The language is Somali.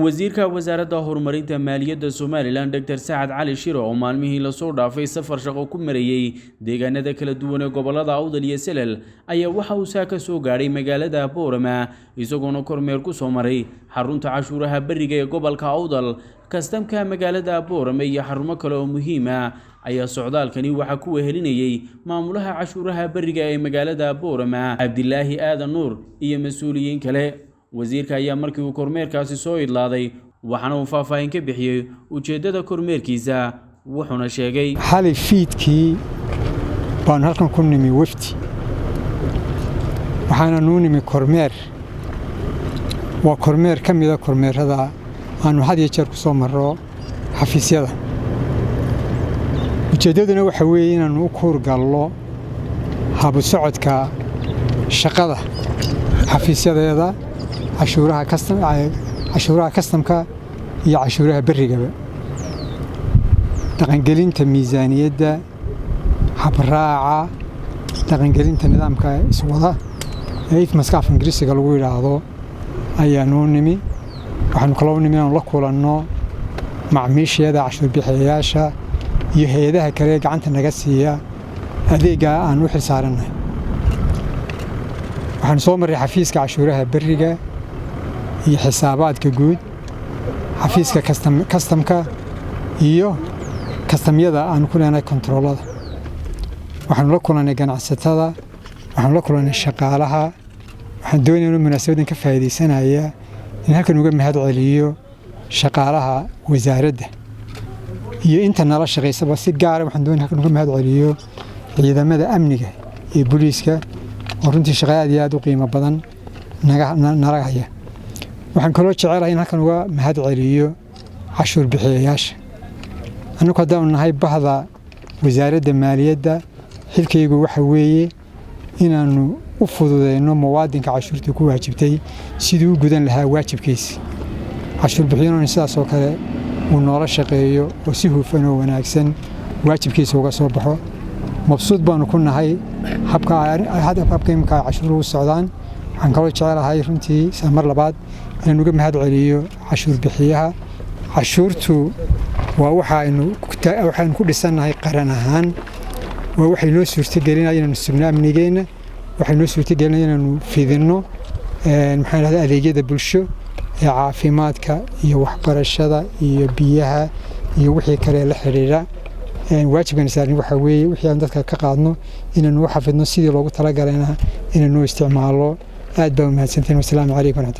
wasiirka wasaaradda horumarinta maaliyadda Somaliland Dr. Saad Cali Shiro oo maalmihii la soo dhaafay safar shaqo ku marayay deegaanada kala duwan ee gobolada Awdal iyo Salel ayaa waxa uu saaka soo gaaray magaalada Boorama isagoo kormeer ku soo maray xarunta cashuuraha bariga ee gobolka Awdal kastamka magaalada Boorama iyo xarumo kale oo muhiim ah ayaa socdaalkani waxa ku wehelinayay maamulaha cashuuraha bariga ee magaalada Boorama Cabdilaahi Aadan Nuur iyo mas'uuliyiin kale wasiirka ayaa markii uu kormeerkaasi soo idlaaday waxaana uu faahfaahin ka bixiyay ujeedada kormeerkiisa wuxuuna sheegay xalay fiidkii baan halkan ku nimi wafdi waxaana noo nimi kormeer waa kormeer ka mid ah kormeerada aanu had iyo jeer ku soo marro xafiisyada ujeedaduna waxa weeye inaanu u kuurgallo habu socodka shaqada xafiisyadeeda cashuuraha kastamka iyo cashuuraha berigaba dhaqangelinta miisaaniyadda habraaca dhaqangelinta nidaamka iswada ee ifmaska af ingiriisiga lagu yidhaahdo ayaa noo nimi waxaanu kaloo nimi inaanu la kulanno macmiisheeda cashuur bixiyayaasha iyo hay-adaha kale ee gacanta naga siiya adeegga aan u xilsaarannahay waxaanu soo marray xafiiska cashuuraha beriga iyo xisaabaadka guud xafiiska kastamka iyo kastamyada aanu ku leenahay kontaroolada waxaanu la kulannay ganacsatada waxaanu la kulannay shaqaalaha waxaan doonayaa inuu munaasabadan ka faa'iidaysanaya in halkan uga mahad celiyo shaqaalaha wasaaradda iyo inta nala shaqaysaba si gaara waxaan doonaya halkan uga mahad celiyo ciidamada amniga iyo booliiska oo runtii shaqo aad iyo aad u qiimo badan nala haya waxaan kaloo jecelahay in halkan uga mahad celiyo cashuur bixiyayaasha annagu haddaanu nahay bahda wasaaradda maaliyadda xilkaygu waxa weeye inaannu u fududeyno muwaadinka cashuurta ku waajibtay siduu u gudan lahaa waajibkiisa cashuur bixiyuuna sidaas oo kale uu noola shaqeeyo oo si hufan oo wanaagsan waajibkiisa uga soo baxo mabsuud baanu ku nahay habka imika ay cashuuruhu socdaan waxaan kaloo jecelahay runtii mar labaad inaan uga mahad celiyo cashuur bixiyaha cashuurtu waa waxaynu ku dhisannahay qaran ahaan waa waxay noo suurtagelinaya inaanu sugno amnigeenna waxay noo suurtagelinaya inaanu fidinno maxaan idhahdaa adeegyada bulsho ee caafimaadka iyo waxbarashada iyo biyaha iyo wixii kale la xidhiidha waajibkan saaran waxa weeye wixii aan dadka ka qaadno inaanu u xafidno sidii loogu talagalayna inaanu isticmaalo aad baa u mahadsantihiin wassalaamu calaykum